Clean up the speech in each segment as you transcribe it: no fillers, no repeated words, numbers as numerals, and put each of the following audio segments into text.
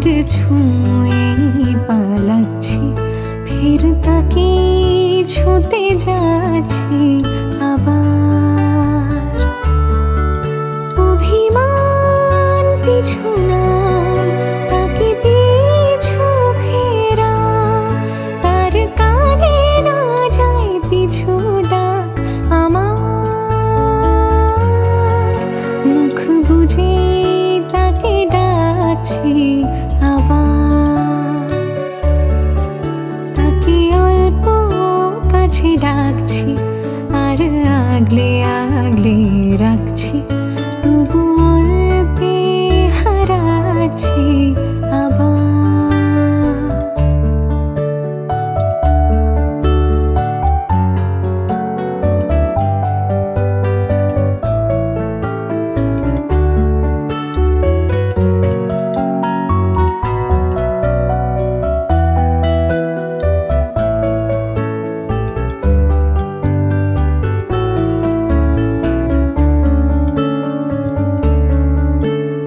ছুঁয়ে পালাচ্ছি, ফের তাকে ছুঁতে যাচ্ছি আবার। অভিমান পিছু নাম, তাকে পিছু ফেরা, তার কানে না যায় পিছু ডাক আমার। মুখ বুঝে তাকে ডাকছি আবার, তাকে অল্প কাছে ডাকছি আর আগলে আগলে রাখছি, তবু অল্পে হারাচ্ছি আবার।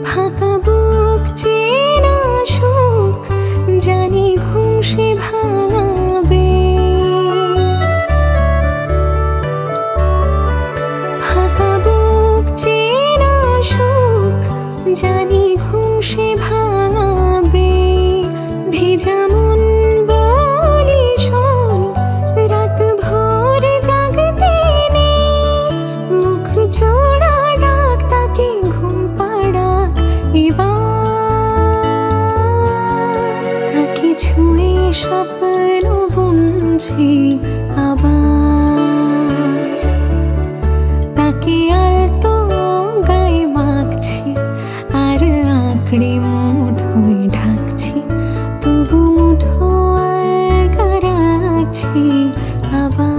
ফাঁকা বুক চেনা সুখ জানি ঘুম সে ভাঙাবে, ফাঁকা বুক চেনা সুখ জানি ঘুম সে ভাঙাবে। ভেজা মন বলি শোন, রাত ভোর জাগতে নেই, মুখ জোড়া ডাক তাকে ঘুম পাড়া এবার। তাকে ছুঁয়ে স্বপ্ন বুনছি আবার, তাকে আলতো গায়ে মাখছি আর আঁকড়ে মুঠোয় ঢাকছি, তবু মুঠো আলগা রাখছি আবার।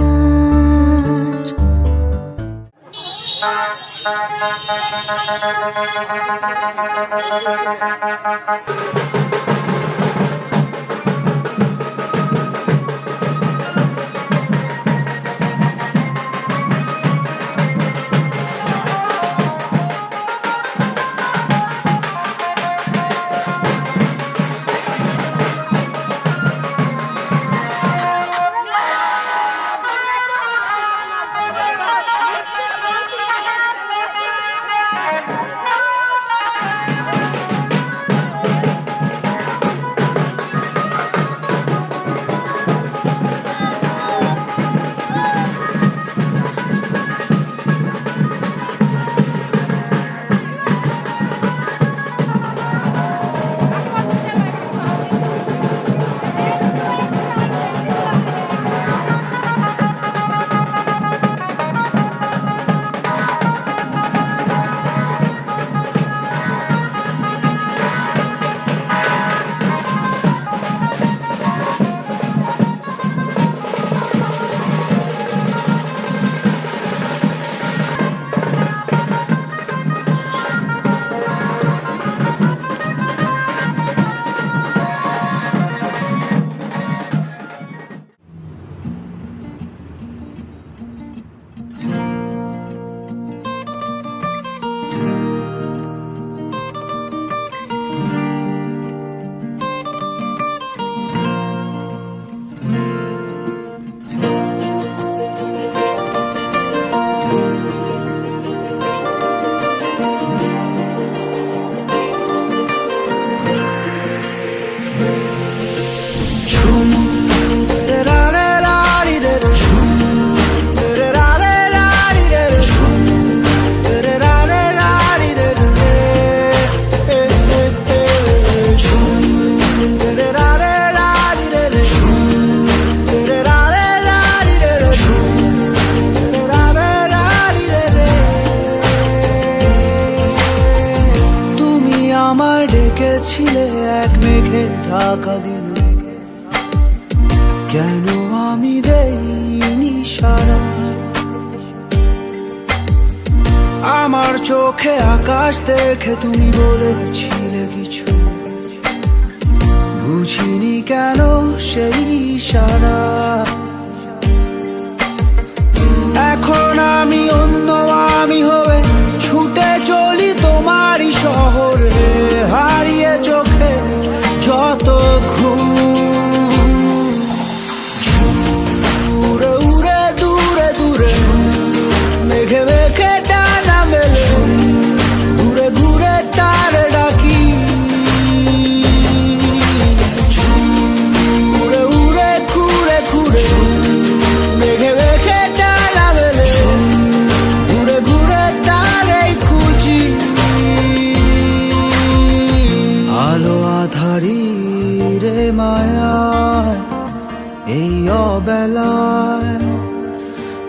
ডেকেছিলে এক মেঘে ঢাকা দিনে, কেন আমি দেইনি সাড়া? আমার চোখে আকাশ দেখে তুমি বলেছিলে কিছু, বুঝিনি কেন সেই ইশারা। এখন আমি অন্য আমি হয়ে ছুটে চলি তোমারই শহরে, হারিয়ে চোখে মেঘে মেঘে ডানা মেলে ঘুরে ঘুরে তার ডাকি উড়ে উড়ে ঘুরে ঘুরে মেঘে মেঘে ডানা মেলে ঘুরে ঘুরে তারই খুঁজি আলো আধারি রে মায়ায় এই অবেলায়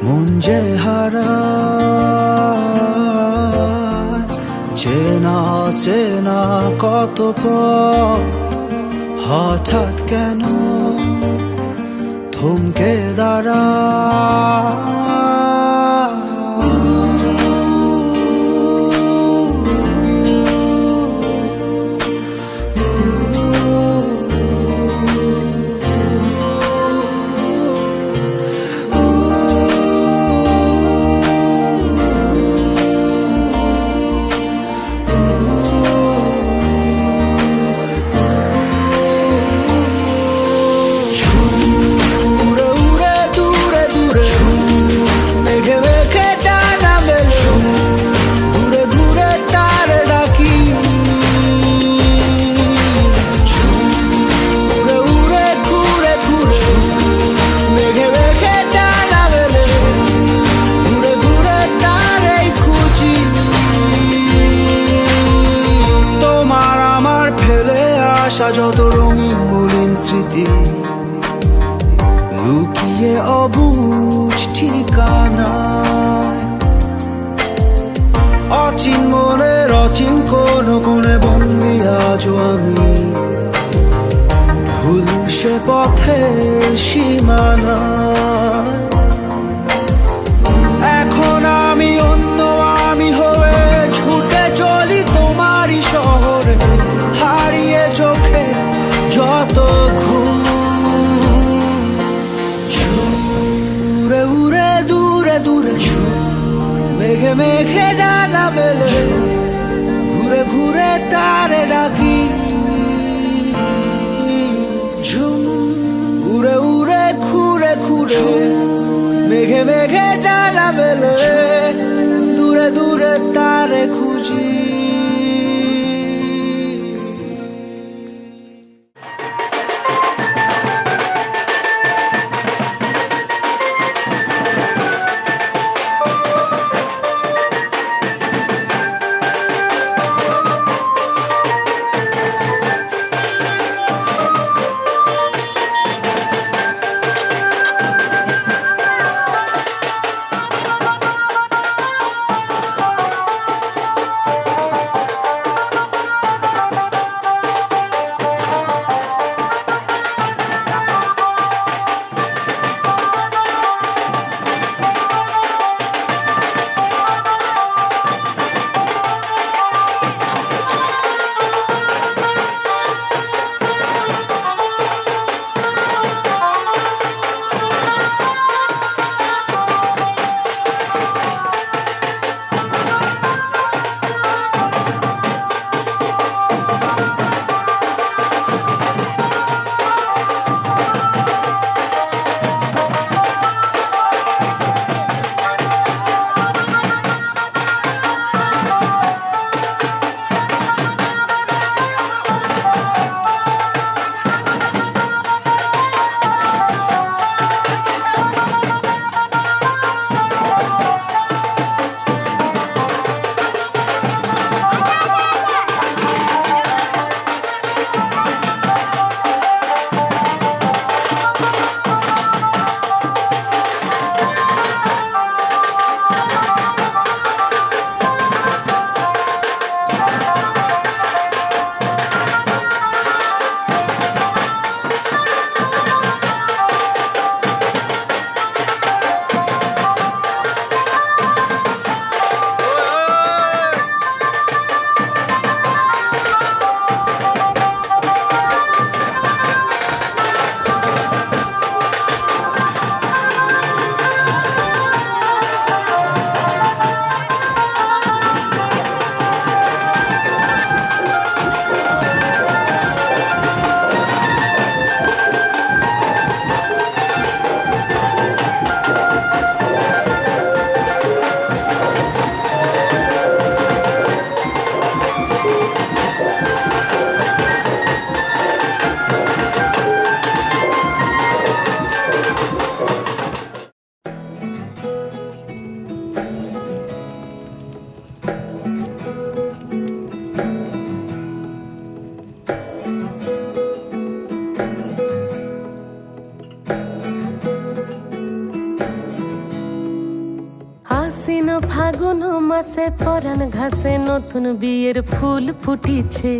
মন যে হারায় চেনা চেনা কত পথ হঠাৎ কেন থমকে উড়ে উড়ে দূরে দূরে মেঘে মেঘে ডানা মেলে ঘুরে ঘুরে তার ডাকি উড়ে উড়ে ঘুরে ঘুরে মেঘে মেঘে ডানা মেলে ঘুরে ঘুরে তারই খুঁজি তোমার আমার ফেলে আসা যত রঙিন মলিন স্মৃতি লুকিয়ে অবুঝ ঠিকানায় অচিন মনের অচিন কোন কোণে বন্দি আজও আমি ভুল সে পথের সীমানায় এখন আমি অন্য আমি হয়ে ছুটে চলি তোমারই শহরে হারিয়ে চোখে যত ঘুম উড়ে উড়ে দূরে দূরে মেঘে মেঘে ডানা মেলে ঘুরে ঘুরে তারে ডাকি ঝুম উড়ে উড়ে ঘুরে ঘুরে মেঘে মেঘে ডানা মেলে দূরে দূরে তারে খুঁজি আশ্বিন ফাগুন মাসে পরাণ ঘাসে নতুন বিয়ের ফুল ফুটিছে।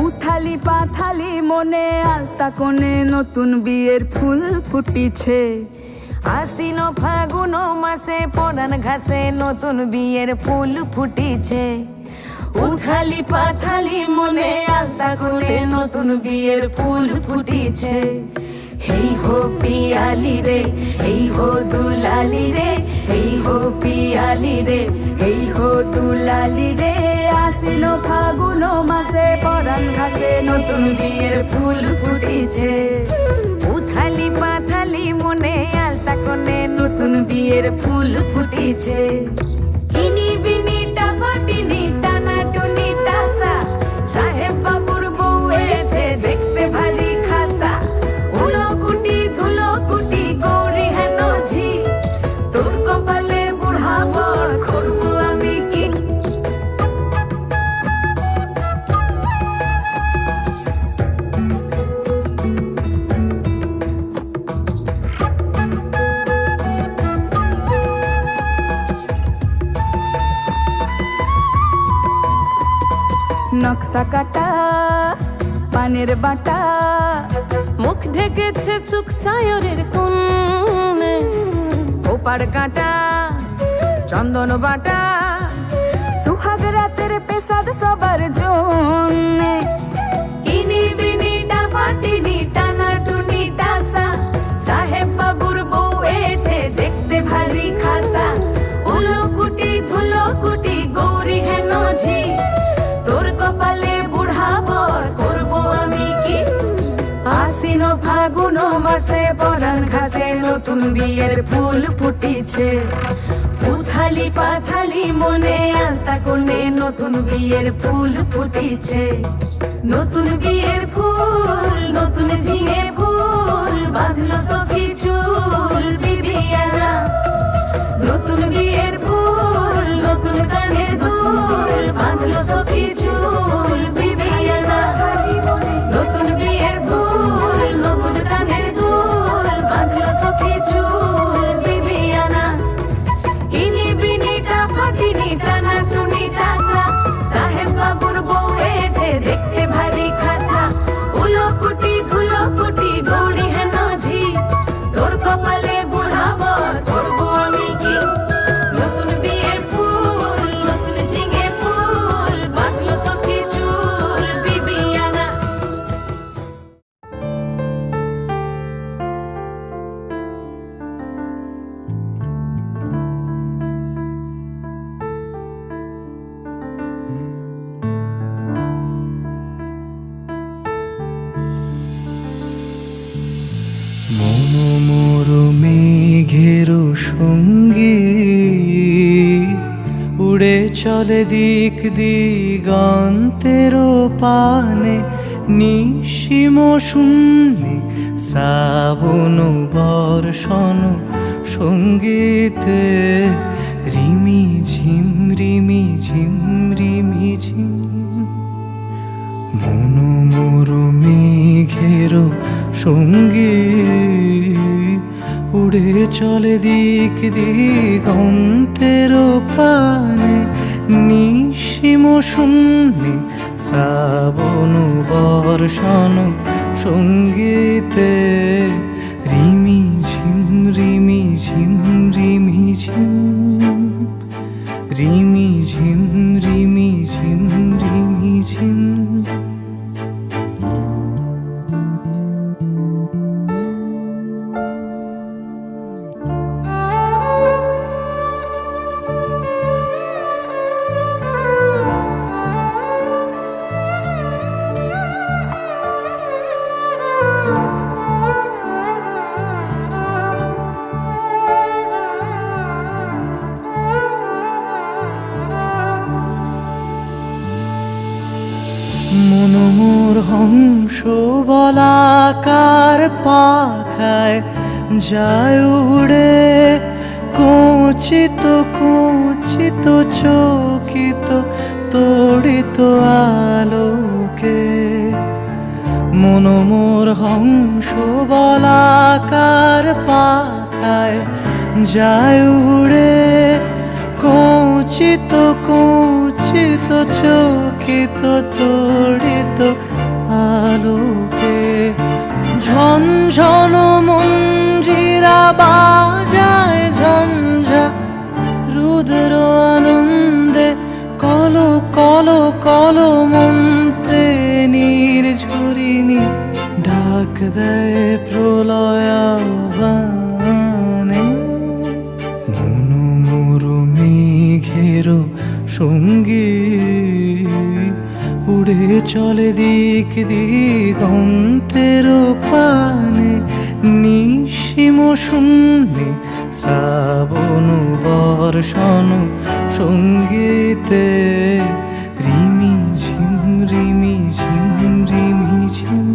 উথালি পাথালি মনে আলতা কোণে নতুন বিয়ের ফুল ফুটিছে। আশ্বিন ফাগুন মাসে পরাণ ঘাসে নতুন বিয়ের ফুল ফুটিছে। উথালি পাথালি মনে আলতা কোণে নতুন বিয়ের ফুল ফুটিছে। হেই হো পিয়ালি রে, হেই হো দুলালি রে, হেই হো পিয়ালি রে, হেই হো দুলালি রে। আশ্বিন ফাগুন মাসে পরাণ ঘাসে নতুন বিয়ের ফুল ফুটিছে। উথালি পাথালি মনে আলতা কোণে নতুন বিয়ের ফুল ফুটিছে। ইনি বিনি টাপাটিনি টানা টুনি টাসা, সাহেব বাবুর বউ এসে দেখতে ভারী খাসা। উলো কুটি ধুলো কুটি গৌরী হেন ঝি, তোর কপালে বুড়া বর করবো আমি কি। নকশা কাটা পানের বাটা, মুখ ঢেকেছে সুখ সায়রের কোণে। ওপার কাটা চন্দন বাটা, সুহাগ রাতের পেশাদ সবার জন্যে। ইনি বিনি টাপাটিনি টানা টুনি টাসা, সাহেব বাবুর বউ এসে দেখতে ভারী খাসা। উলো কুটি ধুলো কুটি গৌরী হেন ঝি, তোর কপালে বুড়া বর করবো আমি কি। আশ্বিন ফাগুন মাসে পরাণ ঘাসে নতুন বিয়ের ফুল ফুটিছে। উথালি পাথালি মনে আলতা কোণে নতুন বিয়ের ফুল ফুটিছে। নতুন বিয়ের ফুল নতুন ঝিঙে ফুল, বাঁধলো সখী চুল বিবিয়ানা। নতুন বিয়ের ফুল নতুন কানের দুল, বাঁধলো সখী চুল বিবিয়ানা। নতুন বিয়ের ফুল নতুন কানের দুল, বাঁধলো সখী চুল বিবিয়ানা। ইনি বিনি টাপাটিনি টানা টুনি টাসা, সাহেব বাবুর বউ এসে দেখতে ভারী খাসা। উলো কুটি ধুলো কুটি গৌরী হেন ঝি, তোর কপালে বুড়া বর করবো আমি কি। নতুন বিয়ের ফুল নতুন ঝিঙে ফুল, বাঁধলো সখী চুল বিবিয়ানা। মনোমোর মেঘের সঙ্গী উড়ে চলে দিক দিগন্তের পানে। নিশিম শূন্যে শ্রাবণ বর্ষণ সঙ্গীতে, রিমি ঝিম রিমি ঝিম রিমি ঝিম। মনোমোর মেঘের সঙ্গী উড়ে চলে দিক দিগন্তের পানে। নিশিম শূন্যে শ্রাবণ বর্ষণ সঙ্গীতে, রিমি ঝিম রিমি ঝিম রিমি ঝিম। রিমি ঝিম রিমি ঝিম রিমি ঝিম। মনোমোর হংস বলাকার পাখায় যায় উড়ে, কোচিত কোচিত চকিত তড়িত আলোকে। মনোমোর হংস বলাকার পাখায় যায় উড়ে, কুঞ্চিত কুঞ্চিত চকিত তড়িত আলোকে ঝনঝন মঞ্জিরা বাজায় ঝঞ্ঝা রুদ্র আনন্দে কল কল কল মন্ত্রে নির্ঝরিণী ডাক দেয় প্রলয়াবানে মনু মরু মেঘের সঙ্গী উড়ে চলে দিক দিগন্তের পানে নিশিম শূন্যে শ্রাবণ বর্ষণ সঙ্গীতে রিমি ঝিম রিমি ঝিম রিমি ঝিম।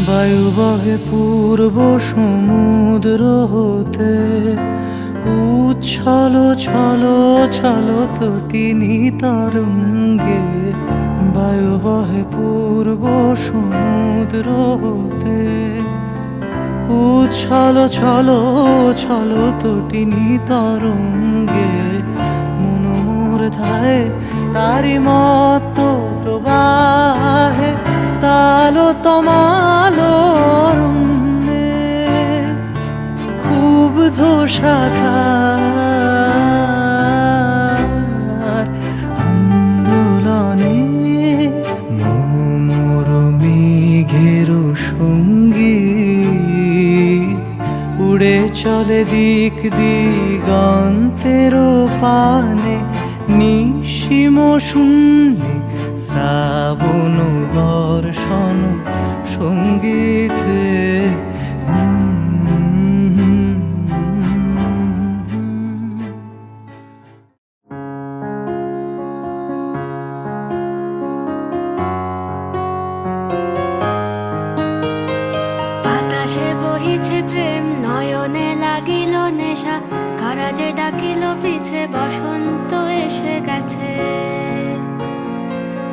বায়ু বহে পূর্ব সমুদ্র হতে উচ্ছল ছল ছল তটিনী তরঙ্গে বায়ু বহে পূর্ব সমুদ্র হতে উচ্ছল ছল ছল তটিনী তরঙ্গে মন মোর ধায় তারি মত প্রবাহে তালো তমালো ক্ষুব্ধ শাখার আন্দোলনে মন মোর মেঘের সঙ্গী উড়ে চলে দিক দিগন্তের পানে নিশিম শূন্যে শ্রাবণ বর্ষণ সঙ্গীতে বাতাসে বহিছে প্রেম নয়নে লাগিল নেশা কারাজে ডাকিল পিছে বসন্ত এসে গেছে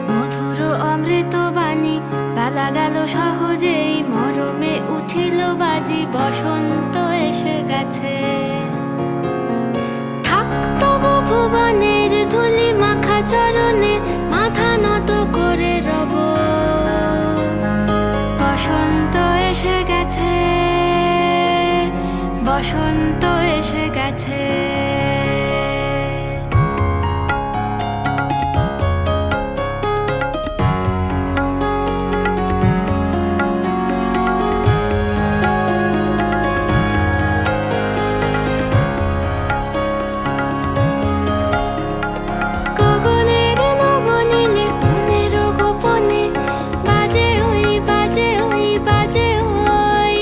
মধুর অমৃত বাণী বেলা গেল সহজেই মরমে উঠিল বাজি বসন্ত এসে গেছে থাক তবু ভুবনের ধুলি মাখা চরণে মাথা নত করে রব বসন্ত এসে গেছে বসন্ত এসে গেছে গগনের নবনীলে মনের গোপনে বাজে ওই বাজে ওই বাজে ওই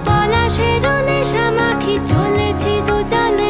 পলাশের নেশা মাখি চলেছি দুজনে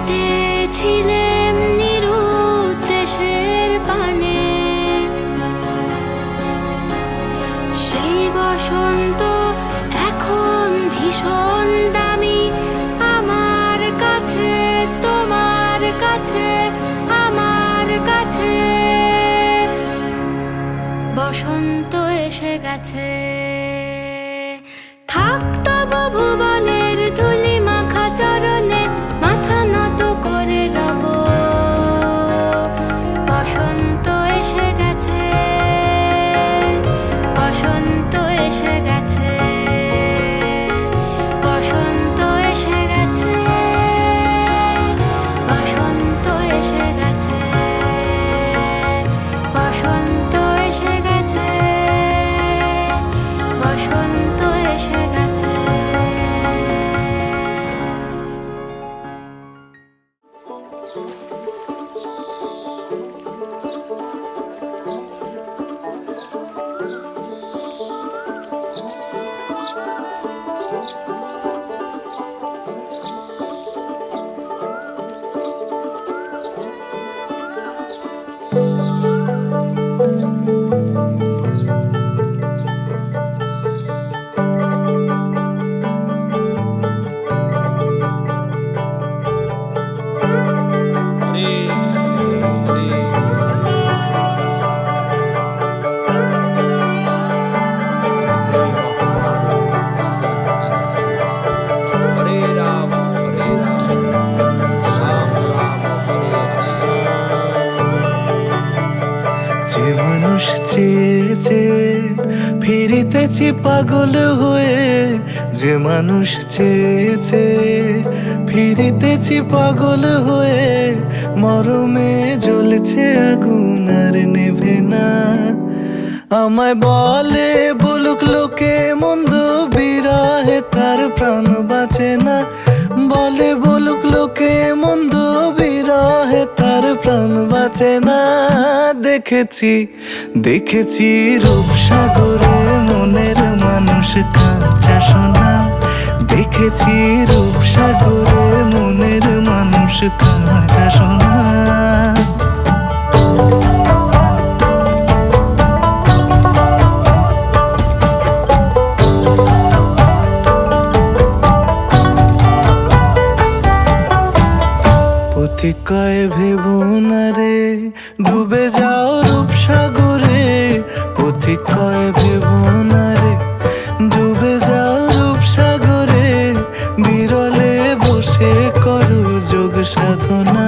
কেটেছিলেম নিরুদ্দেশের পানে, সেই বসন্ত এখন ভীষণ দামি আমার কাছে, তোমার কাছে, আমার কাছে। বসন্ত এসে গেছে, থাক তবু ভুবনের ধুলি মাখা চরণে মাথা নত করে রব। বসন্ত এসে গেছে, বসন্ত এসে গেছে, বসন্ত এসে গেছে, বসন্ত এসে গেছে, বসন্ত এসে গেছে, বসন্ত এসে গেছে। যে মানুষ চেয়েছে ফিরিতেছি পাগল হয়ে, যে মানুষ চেয়েছে ফিরিতেছি পাগল হয়ে, মরমে জ্বলছে আগুন আর নেভে না। আমায় বলে বলুক লোকে মন্দ, বিরহে তার প্রাণ বাঁচে না। বলে বলুক লোকে মন্দ, বিরহে তার প্রাণ বাঁচে না। দেখেছি দেখেছি রূপসাগরে মনের মানুষ কাঁচা সোনা। দেখেছি রূপসাগরে মনের মানুষ কাঁচা সোনা। কয় ভেবো না রে ডুবে যাও রূপসাগরে, পথিক কয় ভেবো না রে ডুবে যাও রূপসাগরে। বিরলে বসে করো যোগ সাধনা,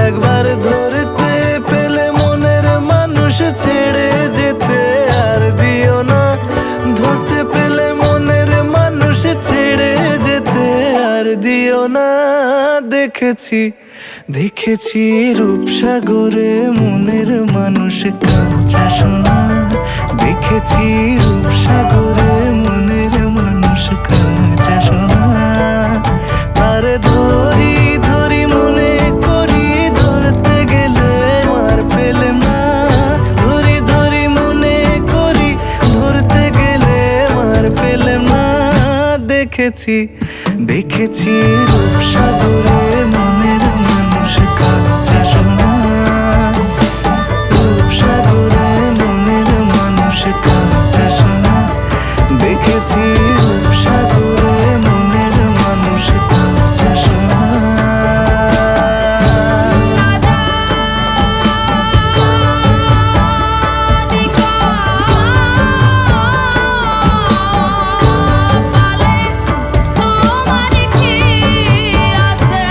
একবার ধরতে পেলে মনের মানুষ ছেড়ে যেতে আর দিও না। ধরতে পেলে মনের মানুষ ছেড়ে যেতে আর দিও না। দেখেছি দেখেছি রূপসাগরে মনের মানুষ কাঁচা সোনা। দেখেছি রূপসাগরে মনের মানুষ কাঁচা সোনা। তার ধরি ধরি মনে করি, ধরতে গেলে মার পেলে না। ধরি ধরি মনে করি, ধরতে গেলে মার পেলে না। দেখেছি দেখেছি রূপসাগরে মনের মানুষ কাঁচা সোনা। রূপসাগরে মনের মানুষ কাঁচা সোনা। দেখেছি রূপসাগরে মনের মানুষ কাঁচা সোনা। তোমার কি আছে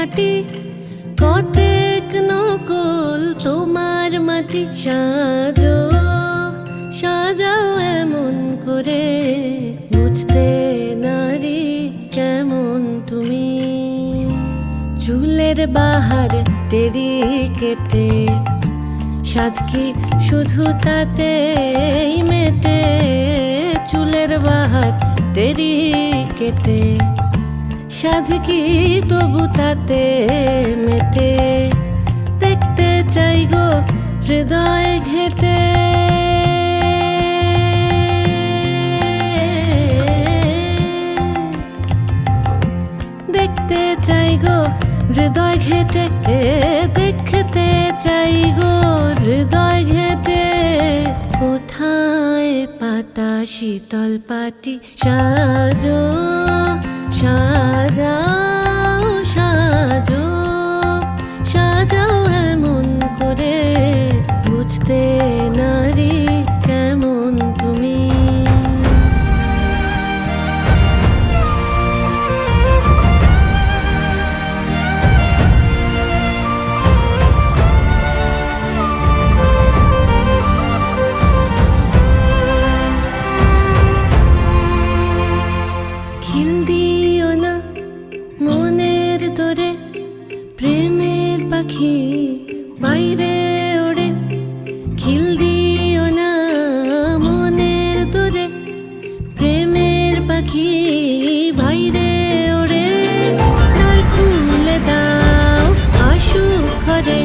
খাঁটি কতেক নকল তোমার মাটি সাজো সাজাও এমন করে বুঝতে নারী কেমন তুমি চুলের বাহার টেরি কেটে সাধ কি শুধু তাতেই মেটে চুলের বাহার টেরি কেটে সাধ কি তবু তাতে মেটে দেখতে চাই গো হৃদয় ঘেটে দেখতে চাই গো হৃদয় ঘেটে দেখতে চাই গো হৃদয় ঘেটে কোথায় পাতা শীতল পাটি সাজো সাজাও সাজো সাজাও এমন করে বুঝতে নারী কেমন তুমি খিল দিও না মনের তোরে প্রেমের পাখি বাইরে ওড়ে খিল দিও না মনের তোরে প্রেমের পাখি বাইরে ওড়ে দ্বার খুলে দাও আসু ঘরে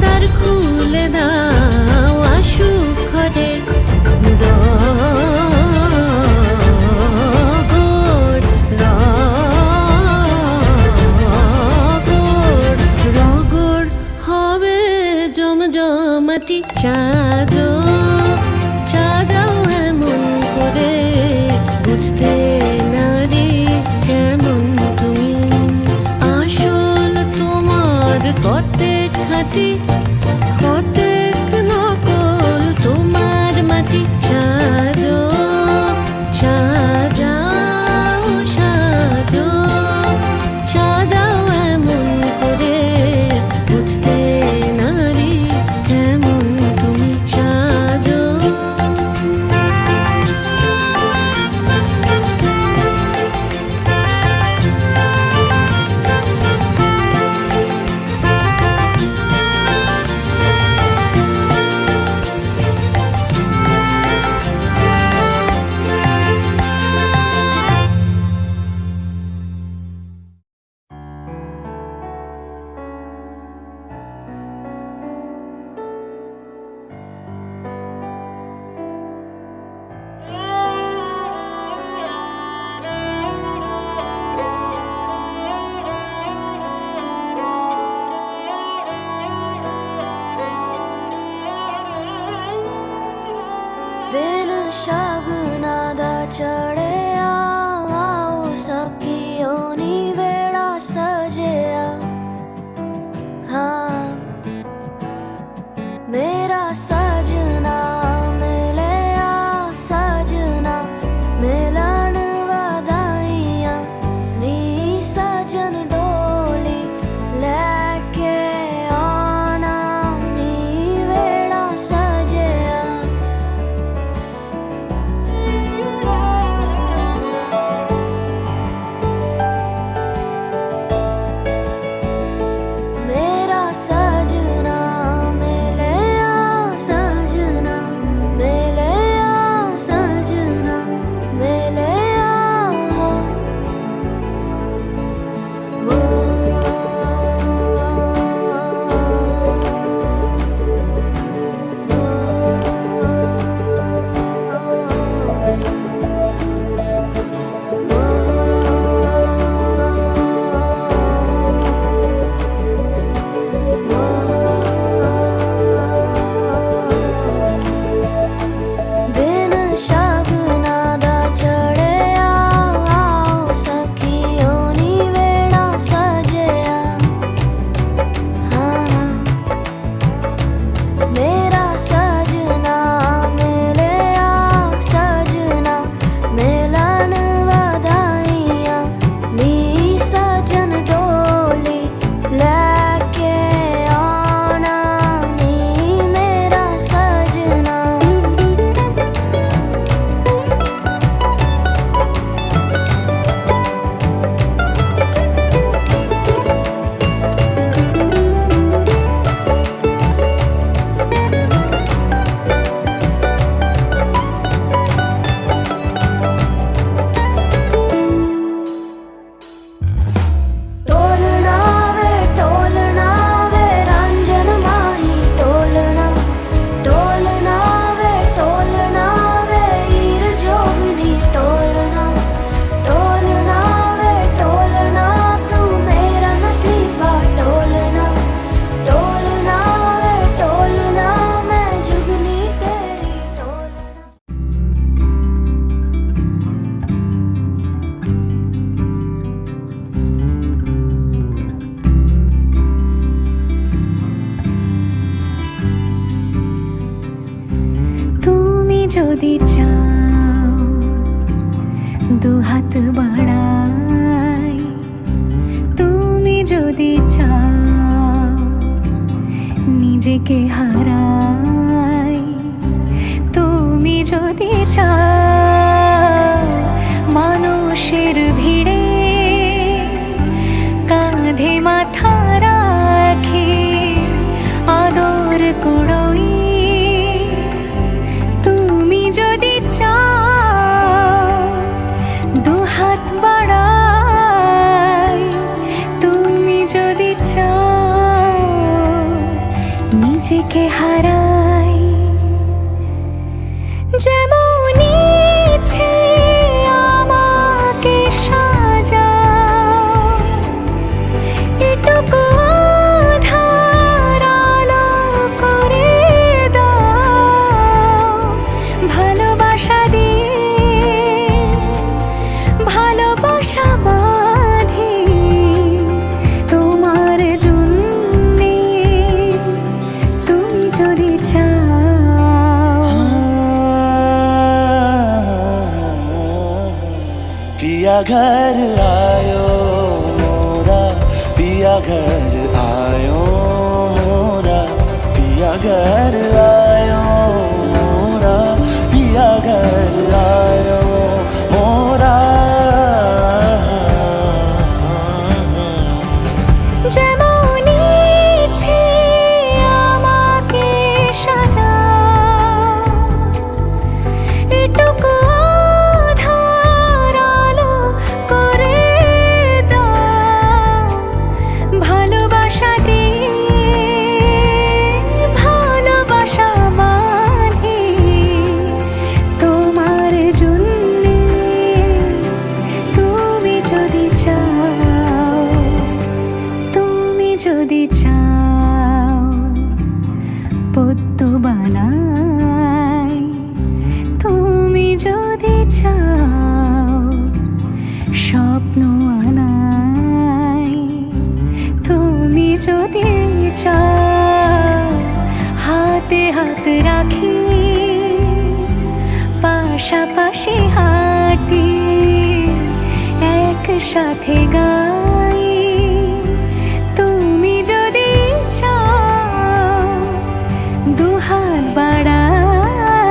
দ্বার খুলে দাও আসু ঘরে জমজমাটি সাজো সাজাও এমন করে বুঝতে নারী কেমন তুমি আসল তোমার কতেক খাঁটি কতেক নকল তোমার মাটি সাজো সাজাও সাজো সাজাও এমন করে বুঝতে নারী কেমন তুমি সাজো যদি চাও দুহাত বাড়াই, তুমি যদি চাও নিজেকে হারাই, তুমি যদি চাও মানুষের ভিড়ে কাঁধে মাথা রাখি আদর কুড়োই, তুমি যদি চাও দুহাত বাড়াই, তুমি যদি চাও নিজেকে হারাই। যেমন ইচ্ছে আমাকে সাজাও, এটুকু আধার আলো করে দাও, ভালোবাসা দিয়ে ভালোবাসা বাঁধি তোমার জন্যে, তুমি যদি চাও। पिया घर आयो मोरा, पिया घर आयो मोरा, पिया घर आयो मोरा, पिया घर आयो मोरा। যেমন ইচ্ছে আমাকে সাজাও, এটুকু আধার আলো করে দাও, ভালোবাসা দিয়ে ভালোবাসা বাঁধি তোমার জন্যে, তুমি যদি চাও, তুমি যদি চাও পদ্ম বানাই, তুমি যদি চাও স্বপ্ন আনাই, তুমি যদি চাও হাতে হাত রাখি পাশাপাশি হাঁটি একসাথে গাই, তুমি যদি চাও দুহাত বাড়াই,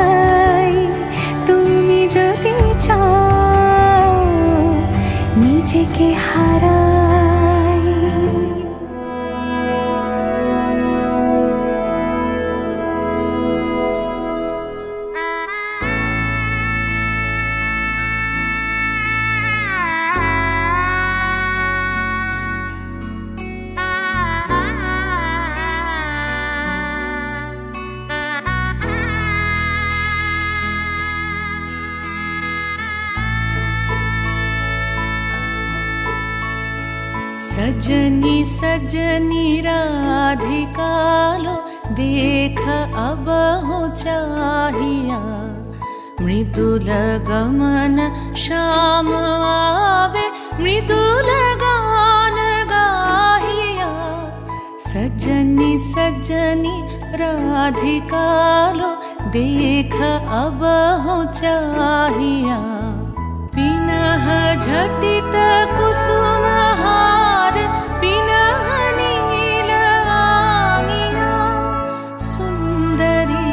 তুমি যদি চাও নিজেকে হারাই। सजनी सजनी राधिका लो देख अब हो चाहिया, मृदुल गमन श्याम आवे मृदुल गान गाहिया। सजनी सजनी राधिका लो देख अब हो चाहिया, पिनह झटित कुसुम हार पिनह नील आंगिया, सुंदरी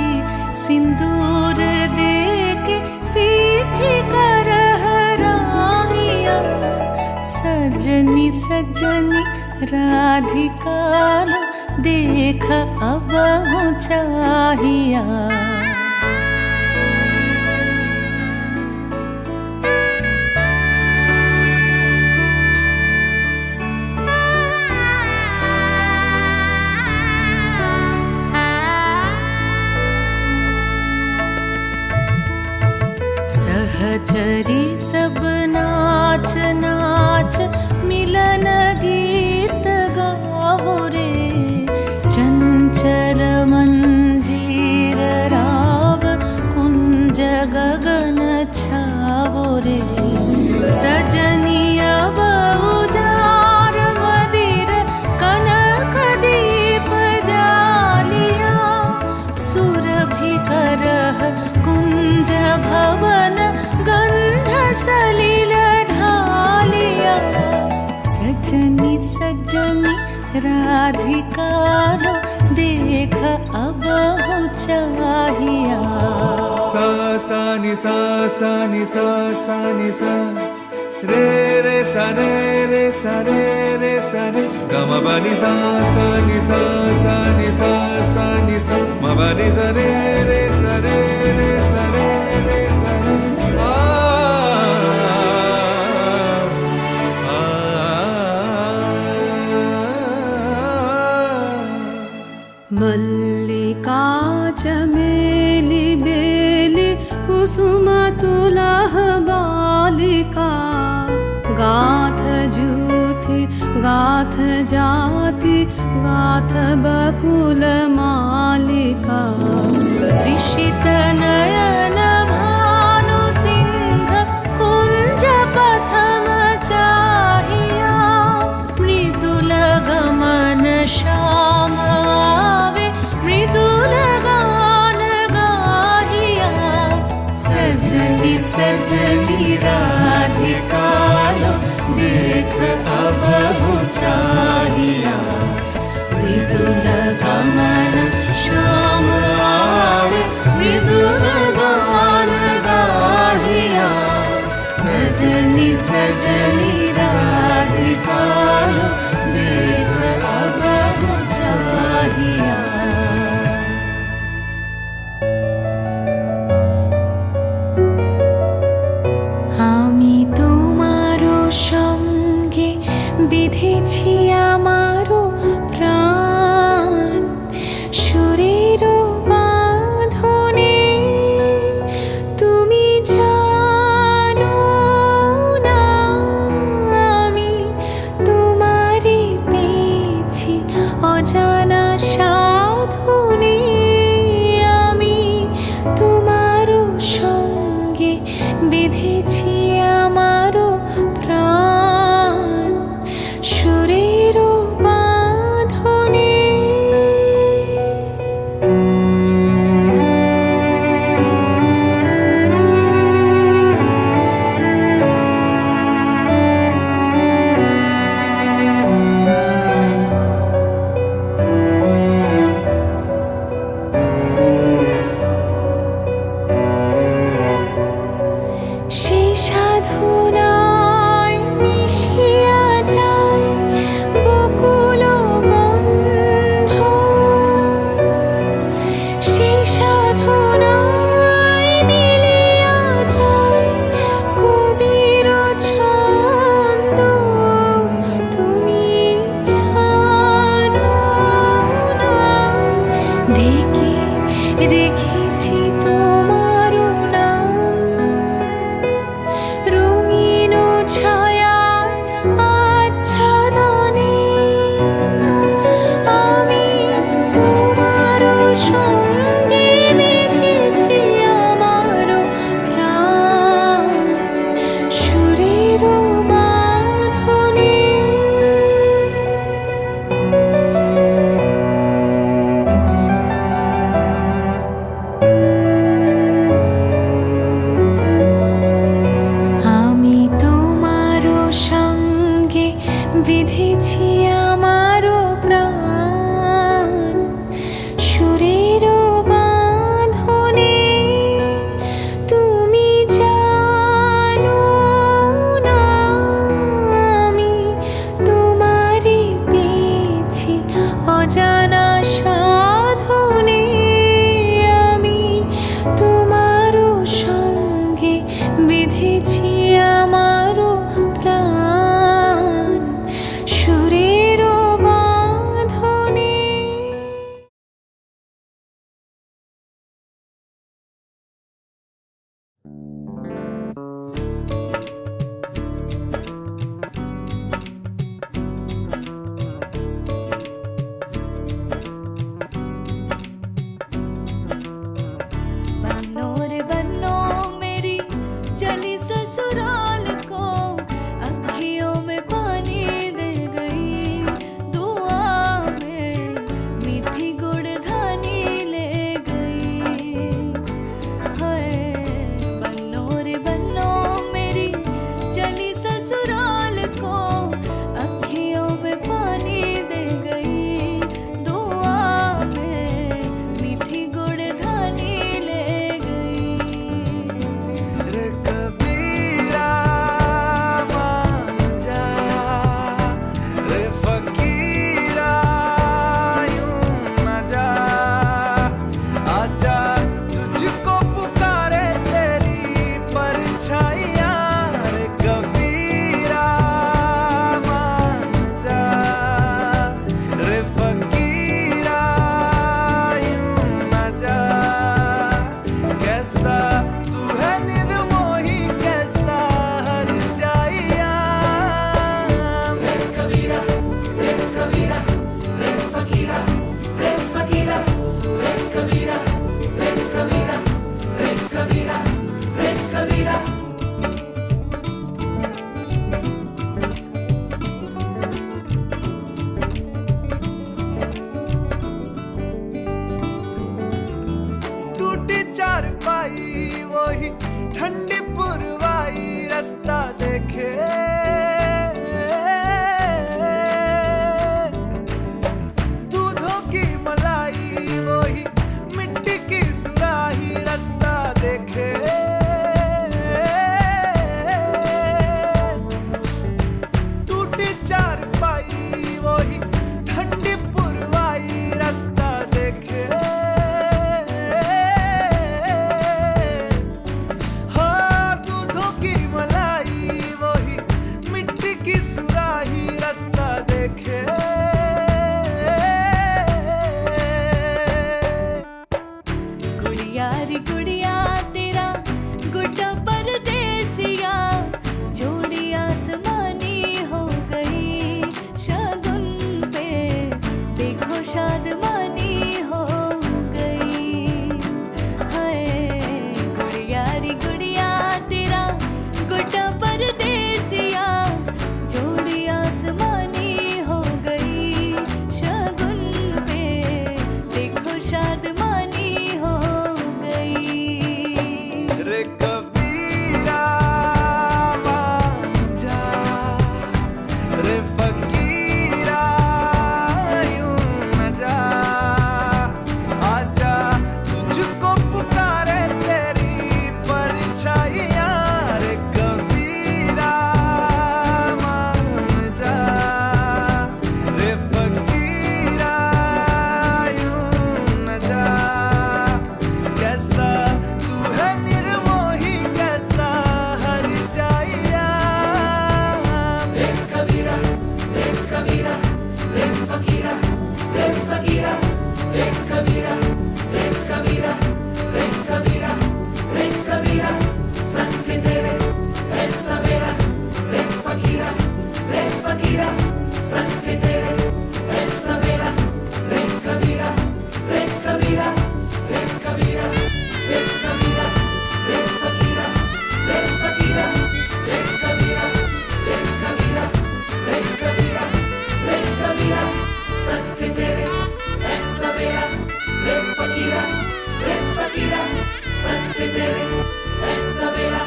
सिंदूर देके सीधी करह रानिया। सजनी सजनी राधिका लो देख अब हो चाहिया। सहचरी सब नाच नाच मिलन गीत गाओ रे, चंचल मंजीर राव कुंज गगन छाओ रे। सजनिया बहुजार मदिर कनक दीप जालिया, सुरभि करह कुंज राधिकालो देख अब हो चाहिया सा सा नि सा सा नि सा सा नि सा रे रे सा रे रे सा रे रे सा रे ग म ब नि सा सा नि सा सा नि सा सा नि सा म ब नि सा रे रे सा रे रे सा रे रे सा रे मल्लिका चमेली बेली कुसुम तुलह बालिका गाथ जूथि गाथ जाति गाथ बकुल मालिका ऋषित नयन भानु सिंह कुंज पथम चाहिया मृदुल गमन श्याम आवे मृदुल गान गाहिया सजनी सजनी राधिकालो देख अब हो चाहिया मृदुल गमन श्याम आवे मृदुल गान गाहिया सजनी सजनी राधिकालो देख अब हो चाहिया আমি তোমারো সঙ্গে বিধেছি আমারো প্রাণ সুরেরও বাঁধনে তুমি জানো না আমি তোমারে পেয়েছি অজানা সাধনে আমি তোমারও সঙ্গে বেঁধেছি আমারও প্রাণ সুরেরও বাঁধনে সেই সাধনায় মিশিয়া যায় বকুল বন্ধ সেই সাধনায় মিলিয়া যায় কবির ছন্দ তুমি জানো না ঢেকে রেখেছি তোমার নাম রঙিন ছায়ার আচ্ছাদনে আমি তোমার সঙ্গে বেঁধেছি আমার প্রাণ সুরের বাঁধনে আমি তোমারও সঙ্গে বিধেছি আমারও প্রাণ সুরের বাঁধনে তুমি জানো না আমি তোমারে পেয়েছি অজানা সাধনে আমি তোমারও সঙ্গে বেঁধেছি আমারও প্রাণ সুরের বাঁধনে बन्नो रे बन्नो मेरी चली ससुराल को अखियों में पानी दे गई दुआ में मीठी गुड़धानी ले गई हाय बन्नो रे बन्नो मेरी चली ससुराल को अखियों में पानी दे गई देखे दूधों की मलाई वही मिट्टी की सुराही रास्ता देखे टूटी चारपाई वही ठंडी पुरवाई रास्ता देखे हाँ दूधों की मलाई वही मिट्टी की सुराही रास्ता देखे गुड़िया रे गुड़िया तेरा गुड्डा परदेसिया जोड़ी आसमानी हो गई शगुन पे देखो शादमानी हो गई हाय गुड़िया रे गुड़िया तेरा गुड्डा परदेसिया जोड़ी आसमानी हो गई शगुन पे देखो शादमानी हो गई रे कबीरा मान जा रे फकीरा यूं न जा आजा तुझको पुकारे तेरी परछाइयां रे कबीरा मान जा रे फकीरा यूं न जा कैसा तू है निर्मोही कैसा हर जाइया रे कबीरा रे कबीरा रे फकीरा रे फकीरा रे कबीरा रे कबीरा रे कबीरा रे कबीरा संग तेरे है सवेरा रे फकीरा संग तेरे है सवेरा रे कबीरा रे कबीरा रे कबीरा रे कबीरा रे फकीरा रे फकीरा रे कबीरा रे कबीरा रे कबीरा रे कबीरा संग तेरे है सवेरा रे फकीरा संग तेरे है सवेरा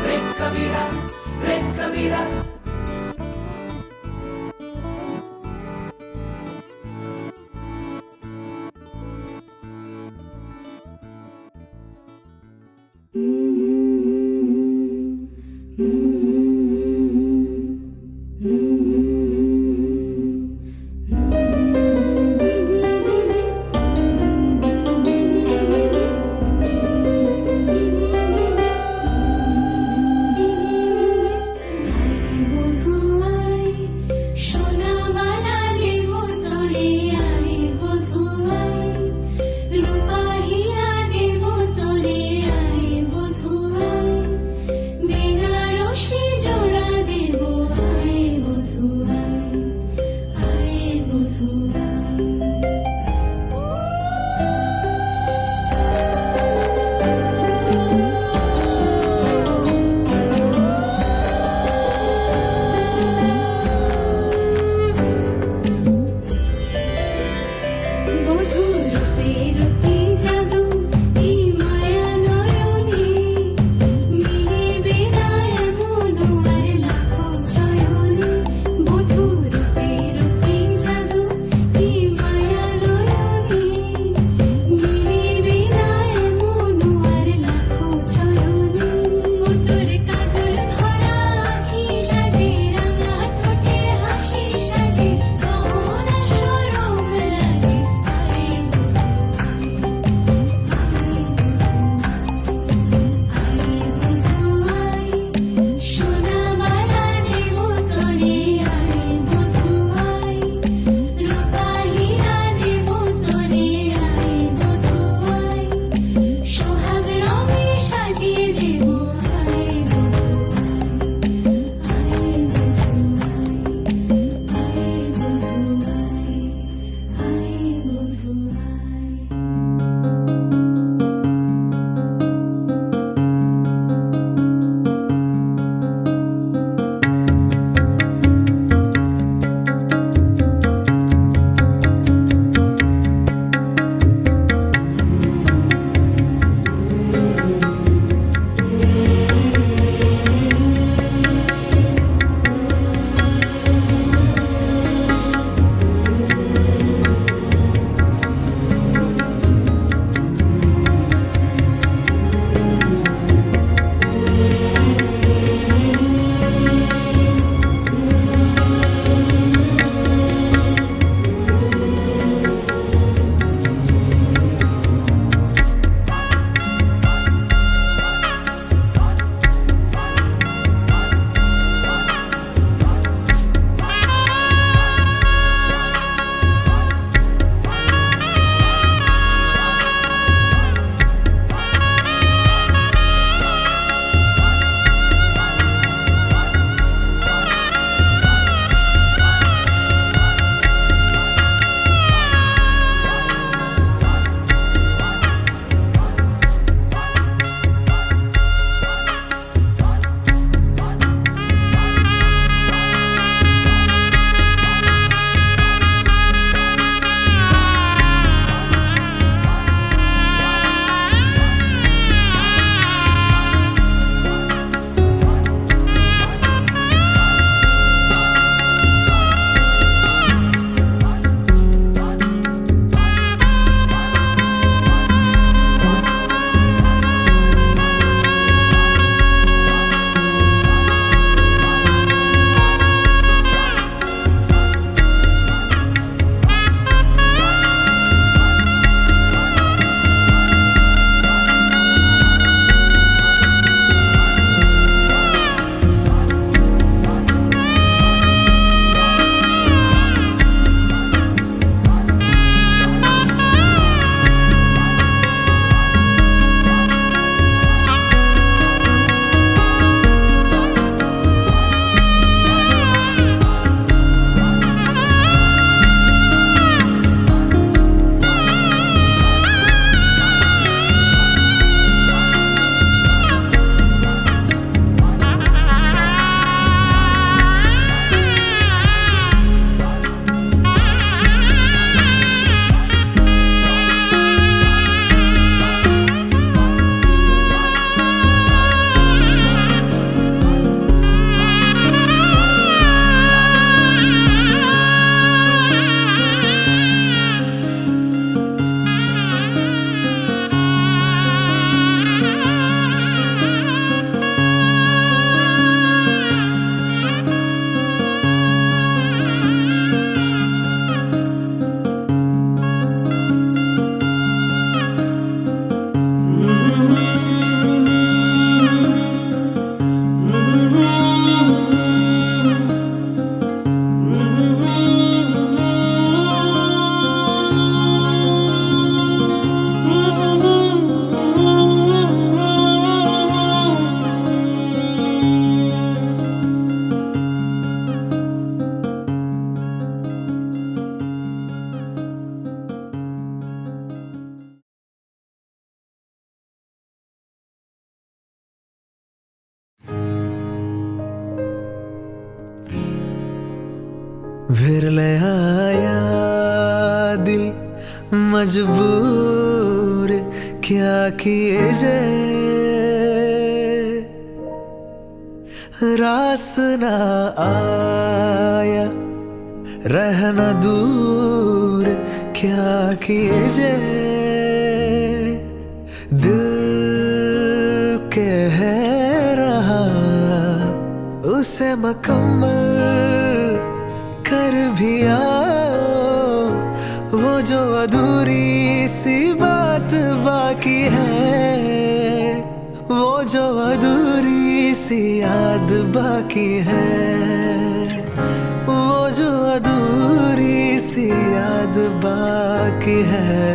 रे कबीरा रे कबीरा वो विरले आया दिल मजबूर क्या किए जाए रास ना आया रहना दूर क्या किए जाए दिल कह रहा उसे मुकम्मल कर भी आओ वो जो अधूरी सी बात बाकी है वो जो अधूरी सी याद बाकी है वो जो अधूरी सी याद बाकी है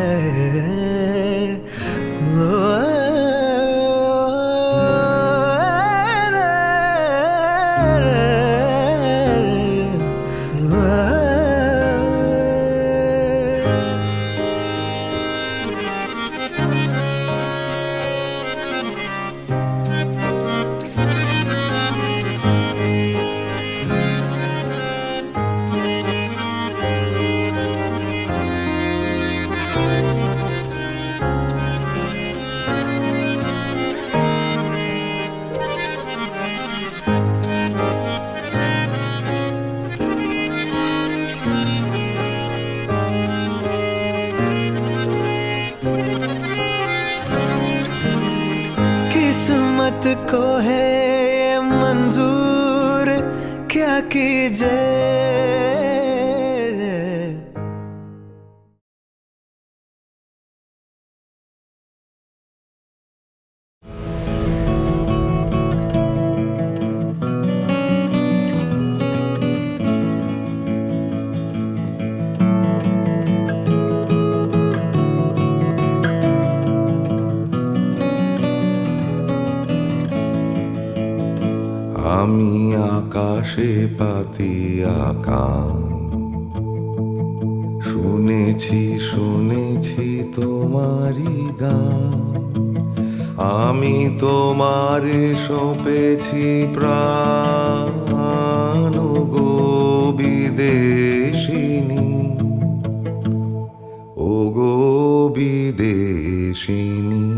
किस्मत को है ये मंजूर क्या कीजिए আমি আকাশে পাতি আকাশ শুনেছি শুনেছি তোমারই গান আমি তোমারে সঁপেছি প্রাণ গো বিদেশিনী ও গো বিদেশিনী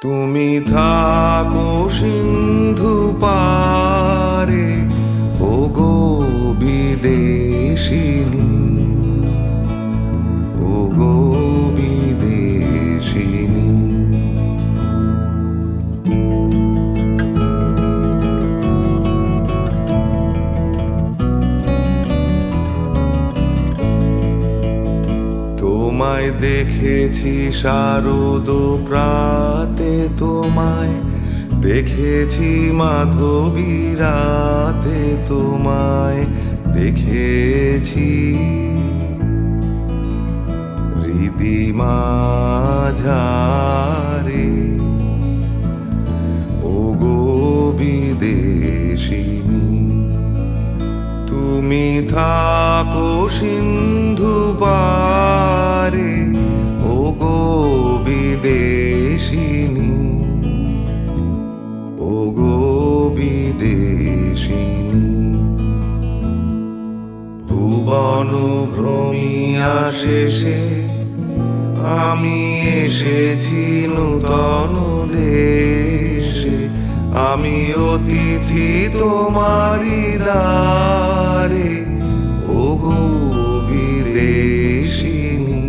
তুমি থাকো সিন্ধু পারে ও গো বিদেশিনী ও গো বিদেশিনী তোমায় দেখেছি শারদ প্রাতে তোমায় দেখেছি মাধবী রাতে তোমায় দেখেছি হৃদি মাঝারে ও গো বিদেশিনী তুমি থাকো সিন্ধু পারে ও গো বিদেশিনী ও গো বিদেশিনী ভুবন ভ্রমিয়া শেষে আমি এসেছি নূতন দেশে আমি অতিথি তোমারি দ্বারে ও গো বিদেশিনী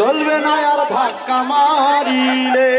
চলবে না আর ধাক্কা মারিলে।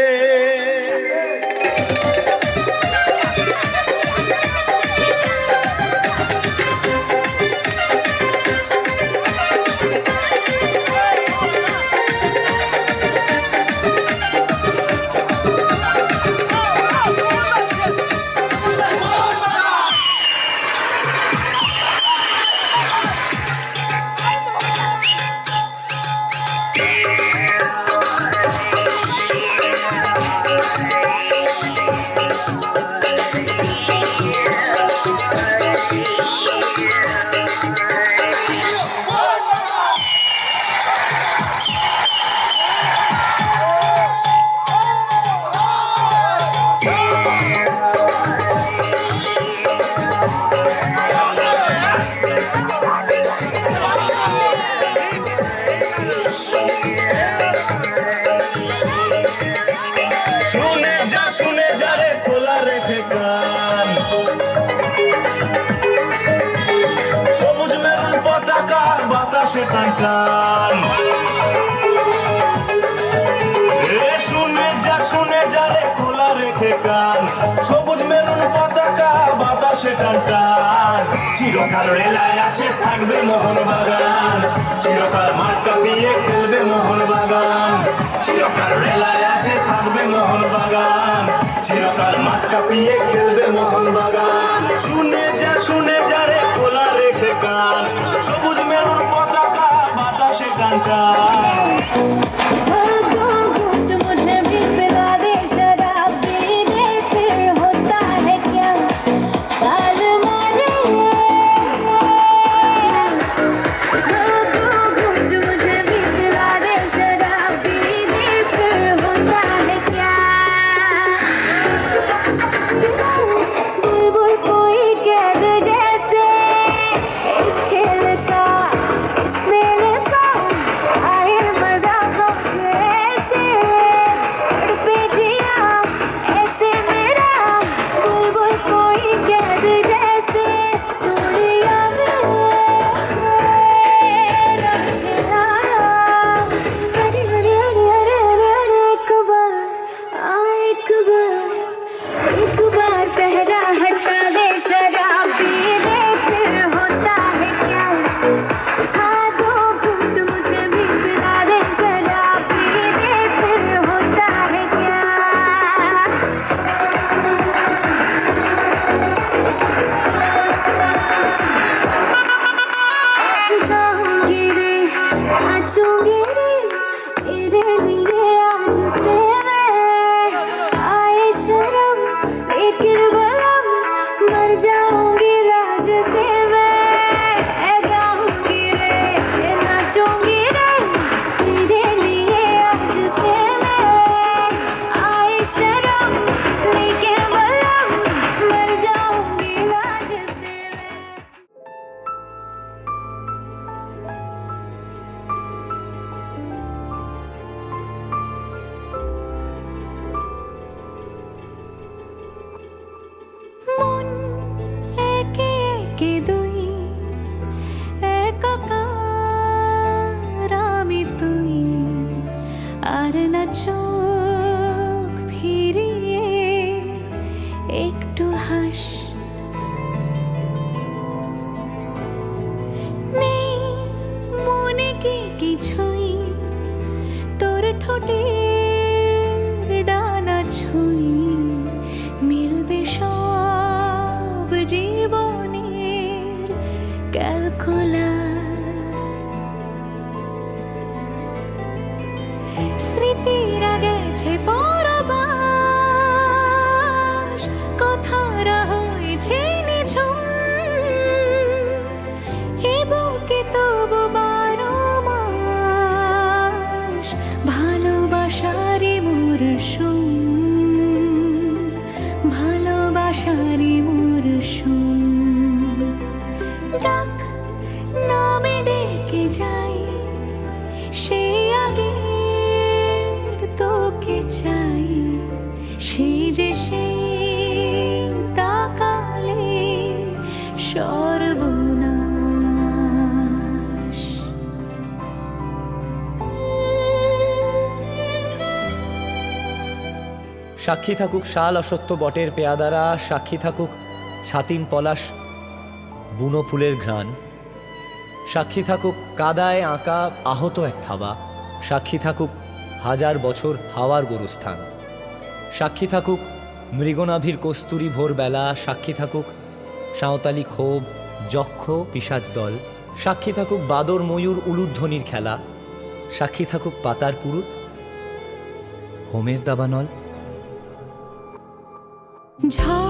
শুনে যা রে খোলা রেখে কান, সবুজ মেরুন পতাকা বাতাসে টান টান। শুনে যা রে খোলা রেখে কান, সবুজ মেরুন পতাকা বাতাসে টান টান। চিরকাল রেলায় আছে থাকবে মোহনবাগান, চিরকাল মাঠ কাঁপিয়ে খেলবে মোহনবাগান। চিরকাল রেলায় আছে থাকবে মোহনবাগান, চিরকাল মাঠ কাঁপিয়ে খেলবে মোহনবাগান। শুনে যা রে খোলা রেখে কান, সবুজ মেরুন পতাকা বাতাসে টান টান। চোখ ফিরিয়ে একটু হাস, নেই মনে কি কিছুই তোর ঠোঁটের ডানা ছুঁই, মিলবে সব জীবনের ক্যালকুলাস। স্মৃতিরা গেছে পরবাস, কথারা হয়েছে নিঝুম, এ বুকে তবু 12 মাস ভালোবাসারই মরশুম, ভালোবাসারই মরশুম। ডাক নামে ডেকে যাই, সে আগে তোকে চাই, সেই যে সেই তাকালে সর্বনাশ। সাক্ষী থাকুক শাল অসত্য বটের পেয়াদারা, সাক্ষী থাকুক ছাতিম পলাশ বুনো ফুলের ঘ্রাণ, সাক্ষী থাকুক কাদায় আঁকা আহত এক থাবা, সাক্ষী থাকুক হাজার বছর হাওয়ার গোরস্থান, সাক্ষী থাকুক মৃগনাভির কস্তুরী ভোরবেলা, সাক্ষী থাকুক সাঁওতালি ক্ষোভ যক্ষ পিশাচ দল, সাক্ষী থাকুক বাদর ময়ূর উলুধ্বনির খেলা, সাক্ষী থাকুক পাতার পুরুত হোমের দাবানল। ঝড়